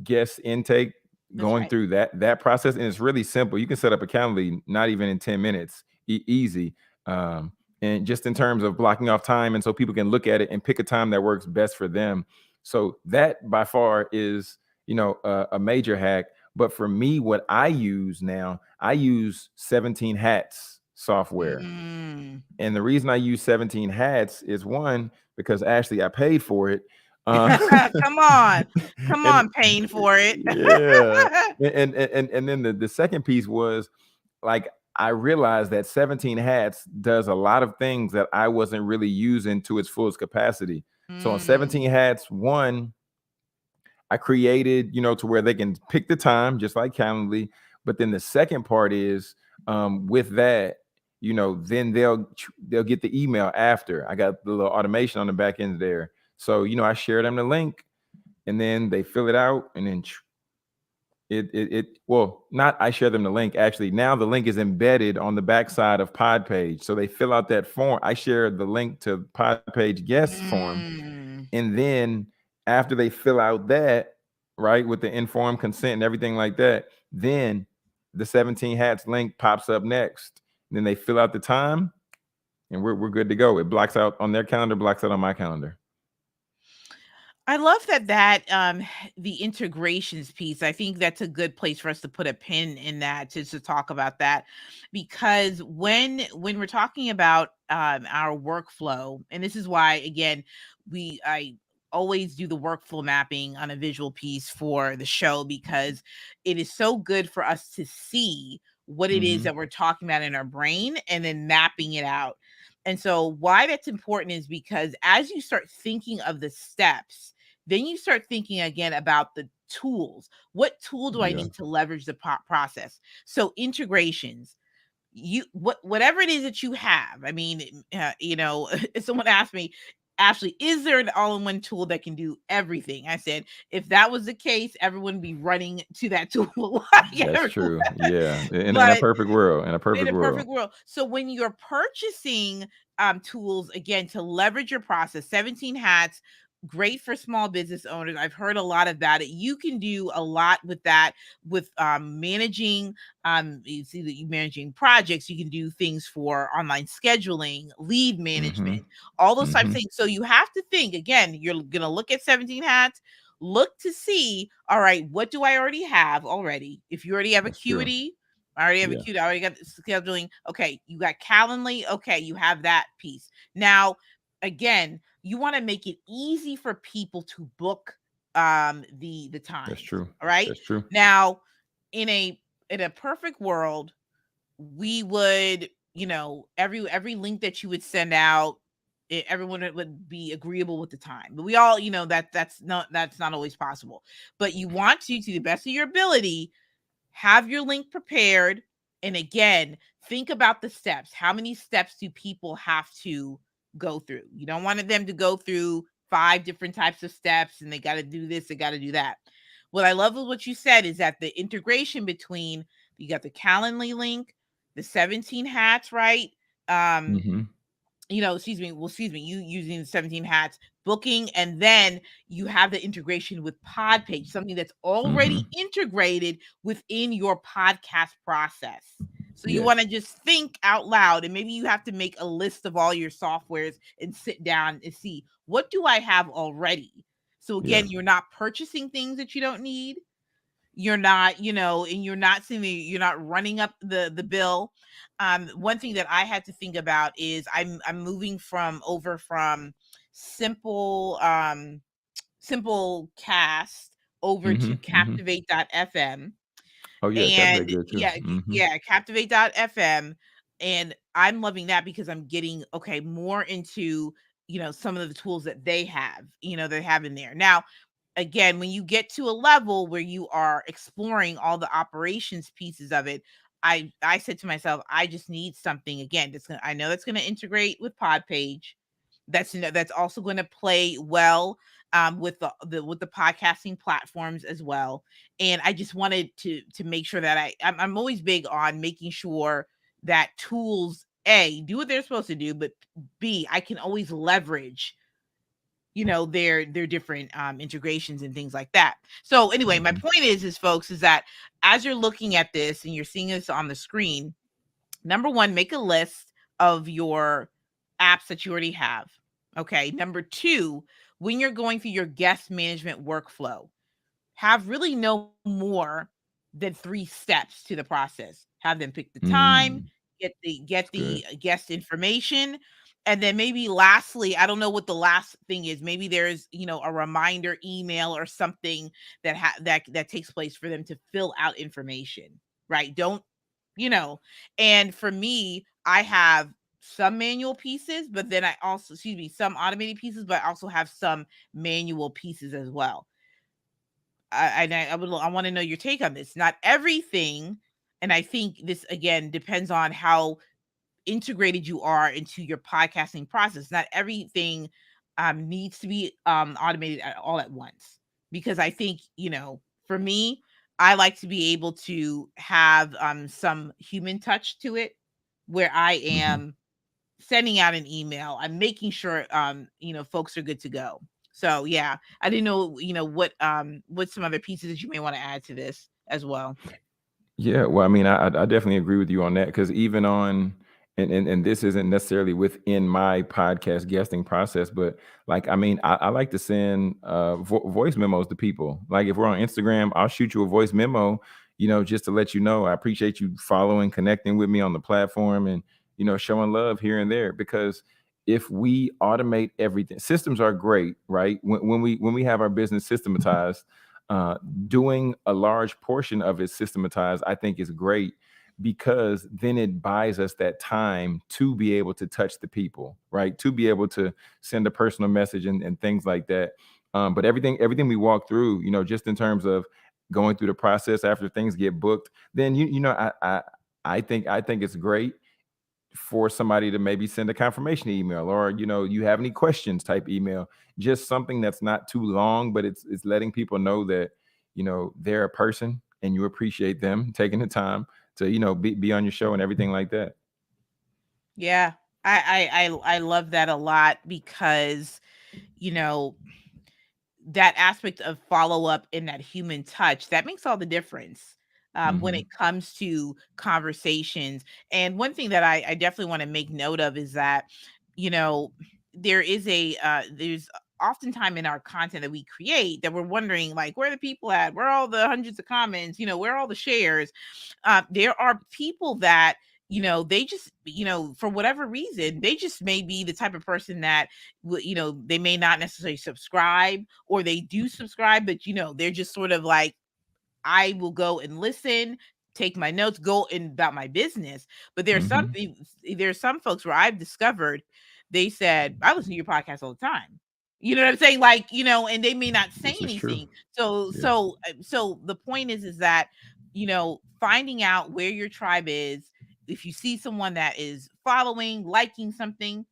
guest intake, that's going right. through that process, and it's really simple. You can set up a Calendly not even in 10 minutes, easy. um, and just in terms of blocking off time, and so people can look at it and pick a time that works best for them. So that by far is a major hack. But for me, what I use now, I use 17 hats software. Mm. And the reason I use 17 hats is, one, because Ashley, I paid for it. Uh, Come on, come and on, paying for it. yeah, and then the second piece was, like, I realized that 17 hats does a lot of things that I wasn't really using to its fullest capacity. So on Mm, 17 hats, one, I created, to where they can pick the time, just like Calendly. But then the second part is, with that, then they'll get the email after. I got the little automation on the back end there. So, I share them the link, and then they fill it out, and then well, not I share them the link. Actually, now the link is embedded on the backside of Pod Page. So they fill out that form. I share the link to Pod Page guest form. Mm. And then after they fill out that, right, with the informed consent and everything like that, then the 17 hats link pops up next. And then they fill out the time, and we're good to go. It blocks out on their calendar, blocks out on my calendar. I love that the integrations piece. I think that's a good place for us to put a pin in that, to talk about that, because when we're talking about our workflow, and this is why, again, I always do the workflow mapping on a visual piece for the show, because it is so good for us to see what it is Mhm. that we're talking about in our brain and then mapping it out. And so why that's important is because as you start thinking of the steps, then you start thinking again about the tools. What tool do I Yeah. need to leverage the process? So integrations, whatever it is that you have. I mean, if someone asked me, Ashley, is there an all-in-one tool that can do everything? I said, if that was the case, everyone would be running to that tool. That's true. Yeah. In a But perfect world. In a in perfect a world. perfect world. So when you're purchasing tools, again, to leverage your process, 17 hats, great for small business owners. I've heard a lot about it. You can do a lot with that, with managing. You see that you managing projects. You can do things for online scheduling, lead Mhm. management, all those types of Mhm. things. So you have to think, again, you're gonna look at 17 hats. Look to see, all right, what do I already have already? If you already have That's true. Acuity, I already have Yeah. Acuity. I already got the scheduling. Okay, you got Calendly. Okay, you have that piece. Now, again, you want to make it easy for people to book the That's times. true. All right. That's true. Now, in a perfect world, we would, every link that you would send out, everyone would be agreeable with the time. But we all, that's not always possible. But you want to the best of your ability, have your link prepared. And again, think about the steps. How many steps do people have to go through? You don't want them to go through 5 different types of steps and they got to do this, they got to do that. What I love of what you said is that the integration between, you got the Calendly link, the 17 hats, right? Um, Mhm. you using the 17 hats booking, and then you have the integration with Podpage, something that's already Mhm. integrated within your podcast process. So you want Yes. to just think out loud, and maybe you have to make a list of all your softwares and sit down and see, what do I have already? So Yeah. again, you're not purchasing things that you don't need. You're not, and you're not seeing you're not running up the bill. One thing that I had to think about is I'm moving from simple cast over to Mhm. Mhm. captivate.fm. Oh yeah, And Captivate good too. yeah, Mhm. yeah, captivate.fm. And I'm loving that because I'm getting, okay, more into, some of the tools that they have in there. Now, again, when you get to a level where you are exploring all the operations pieces of it, I said to myself, I just need something, again, I know that's gonna integrate with Podpage. That's also going to play well with the podcasting platforms as well. And I just wanted to make sure that I'm always big on making sure that tools, A, do what they're supposed to do, but B, I can always leverage, their different integrations and things like that. So anyway, my Mhm. point is folks, is that as you're looking at this and you're seeing this on the screen, number one, make a list of your apps that you already have. Okay. Number two, when you're going through your guest management workflow, have really no more than 3 steps to the process. Have them pick the time, Mm. get That's good. the guest information, and then maybe lastly, I don't know what the last thing is. Maybe there's, a reminder email or something that takes place for them to fill out information, right? Don't, you know, and for me, I have some manual pieces, but then I also, excuse me, some automated pieces, but I also have some manual pieces as well. I want to know your take on this. Not everything, and I think this again depends on how integrated you are into your podcasting process. Not everything needs to be automated all at once, because I think, for me, I like to be able to have some human touch to it, where I Mhm. am sending out an email. I'm making sure folks are good to go. So yeah, I didn't know, what some other pieces that you may want to add to this as well. Yeah, well, I mean, I definitely agree with you on that, because even on, and this isn't necessarily within my podcast guesting process, but like, I mean, I like to send voice memos to people. Like, if we're on Instagram, I'll shoot you a voice memo, just to let you know I appreciate you following, connecting with me on the platform, and showing love here and there. Because if we automate everything, systems are great, right? When we have our business systematized, uh, doing a large portion of it systematized, I think is great, because then it buys us that time to be able to touch the people, right? To be able to send a personal message, and things like that. But everything we walk through, just in terms of going through the process after things get booked, then I think it's great for somebody to maybe send a confirmation email, or you have any questions type email, just something that's not too long, but it's letting people know that they're a person, and you appreciate them taking the time to be on your show and everything like that. Yeah, I love that a lot, because you know that aspect of follow up and that human touch, that makes all the difference when Hmm. it comes to conversations. And one thing that I definitely want to make note of is that, you know, there's oftentimes in our content that we create that we're wondering, like, where are the people at? Where are all the hundreds of comments? Where are all the shares? There are people that, they just, for whatever reason, they just may be the type of person that they may not necessarily subscribe, or they do subscribe, but they're just sort of like, I will go and listen, take my notes, go in about my business. But Hmm. there's some folks where I've discovered, they said, I listen to your podcast all the time. You know what I'm saying? Like, and they may not say This is true. anything. So Yeah. so the point is that, finding out where your tribe is. If you see someone that is following, liking something,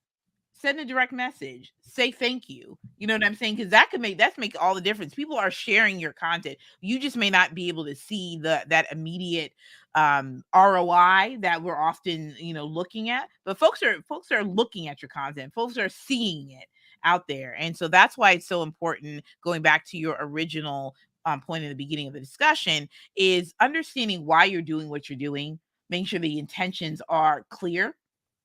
send a direct message, say thank you. You know what I'm saying? Because that's make all the difference. People are sharing your content. You just may not be able to see that immediate ROI that we're often looking at, but folks are looking at your content. Folks are seeing it out there. And so that's why it's so important, going back to your original point in the beginning of the discussion, is understanding why you're doing what you're doing, making sure the intentions are clear,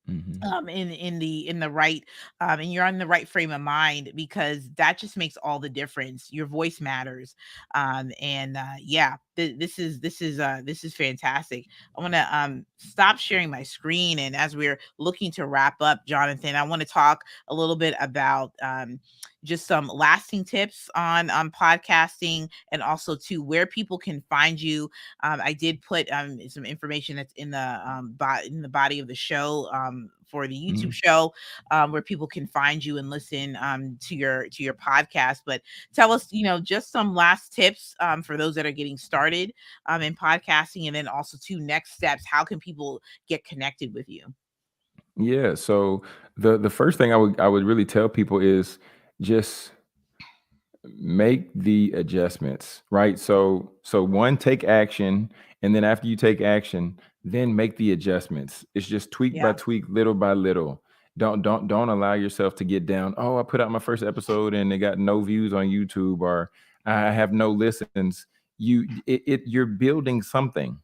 Hmm. in the right, and you're on the right frame of mind, because that just makes all the difference. Your voice matters. And yeah, this is fantastic. I want to stop sharing my screen, and as we're looking to wrap up, Jonathan, I want to talk a little bit about just some lasting tips on podcasting, and also to where people can find you. I did put some information that's in the body of the show, for the YouTube Hmm. show, where people can find you and listen to your podcast. But tell us, just some last tips for those that are getting started in podcasting, and then also to next steps. How can people get connected with you? Yeah. So the first thing I would really tell people is just make the adjustments, right? So one, take action, and then after you take action, then make the adjustments. It's just tweak by Yeah. tweak, little by little. Don't allow yourself to get down, oh, I put out my first episode and they got no views on YouTube, or I have no listens. You're building something.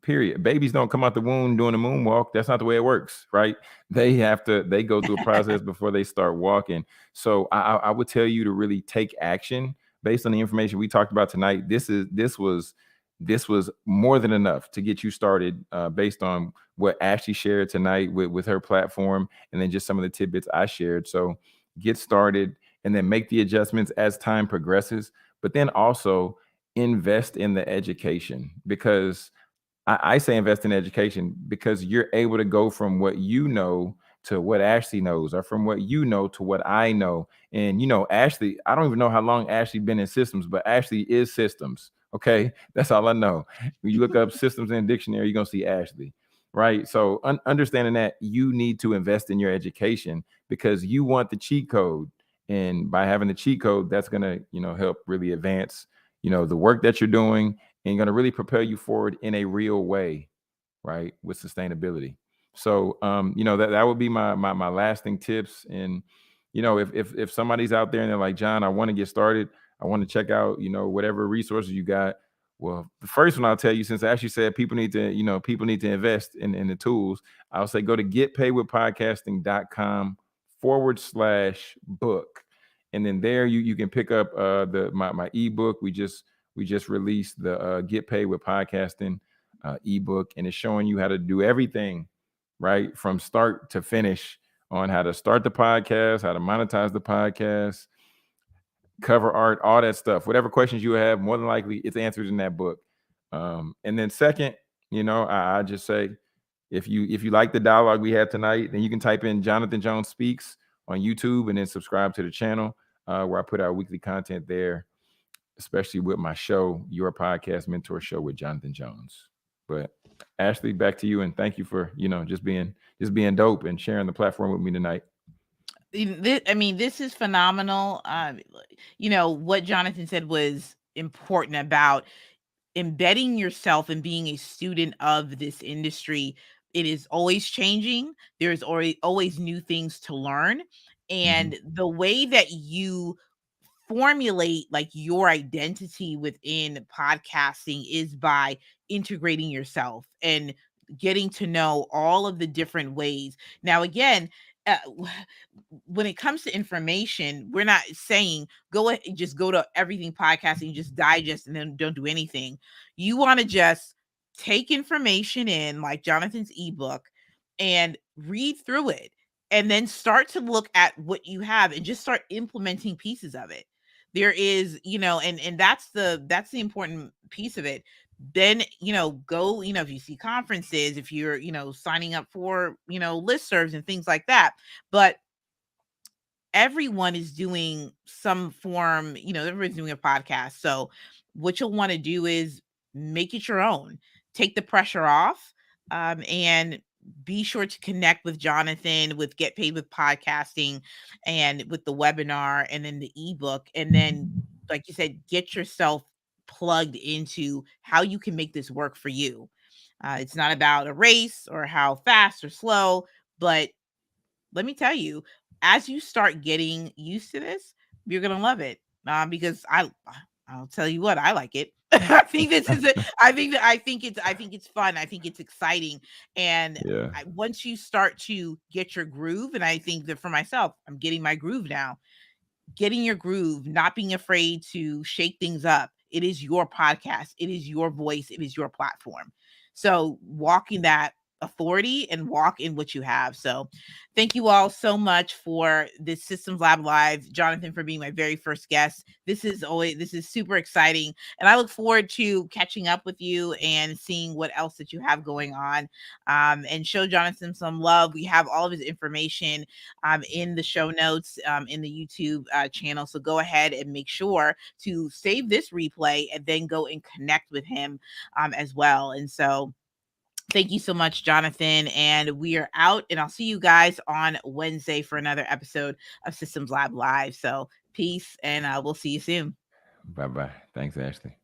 Period. Babies don't come out the womb doing a moonwalk. That's not the way it works, right? They go through a process before they start walking. So I would tell you to really take action based on the information we talked about tonight. This was more than enough to get you started, based on what Ashley shared tonight with her platform, and then just some of the tidbits I shared. So get started, and then make the adjustments as time progresses. But then also invest in the education, because I say invest in education, because you're able to go from what you know to what Ashley knows, or from what you know to what I know. And Ashley, I don't even know how long Ashley been in systems, but Ashley is systems. Okay, that's all I know. When you look up systems in a dictionary, you're gonna see Ashley. right? So understanding that you need to invest in your education because you want the cheat code. And by having the cheat code, that's going to, help really advance, the work that you're doing and going to really propel you forward in a real way, right? With sustainability. So, that would be my lasting tips. And, if somebody's out there and they're like, John, I want to get started, I want to check out, whatever resources you got. Well, the first one I'll tell you, since I actually said people need to invest in the tools, I'll say go to getpaidwithpodcasting.com/book. And then there you can pick up my ebook. We just released the Get Paid with Podcasting ebook, and it's showing you how to do everything right from start to finish on how to start the podcast, how to monetize the podcast, cover art, all that stuff. Whatever questions you have, more than likely it's answered in that book. And then second, I just say if you like the dialogue we had tonight, then you can type in Jonathan Jones Speaks on YouTube and then subscribe to the channel where I put out weekly content there, especially with my show, Your Podcast Mentor Show with Jonathan Jones. But Ashley, back to you, and thank you for just being dope and sharing the platform with me tonight. This is phenomenal. What Jonathan said was important about embedding yourself and being a student of this industry. It is always changing. There's always new things to learn. And the way that you formulate like your identity within podcasting is by integrating yourself and getting to know all of the different ways. Now, again, when it comes to information, we're not saying just go to everything podcasting, just digest and then don't do anything. You want to just take information in, like Jonathan's ebook, and read through it, and then start to look at what you have and just start implementing pieces of it. There is, and that's the important piece of it. Then, go, if you see conferences, if you're, signing up for, listservs and things like that. But everyone is doing some form, everybody's doing a podcast. So what you'll want to do is make it your own, take the pressure off, and be sure to connect with Jonathan with Get Paid with Podcasting and with the webinar and then the ebook. And then, like you said, get yourself plugged into how you can make this work for you. It's not about a race or how fast or slow, but let me tell you, as you start getting used to this, you're gonna love it. Because I'll tell you what, I like it. I think this is it. I think it's fun. I think it's exciting. And Yeah. once you start to get your groove, and I think that for myself, I'm getting my groove now. Getting your groove, not being afraid to shake things up. It is your podcast. It is your voice. It is your platform. So walk in that authority and walk in what you have. So thank you all so much for this Systems Lab Live. Jonathan, for being my very first guest. This is super exciting. And I look forward to catching up with you and seeing what else that you have going on. And show Jonathan some love. We have all of his information in the show notes, in the YouTube channel. So go ahead and make sure to save this replay and then go and connect with him as well. And so thank you so much, Jonathan. And we are out, and I'll see you guys on Wednesday for another episode of Systems Lab Live. So peace, and we'll see you soon. Bye-bye. Thanks, Ashley.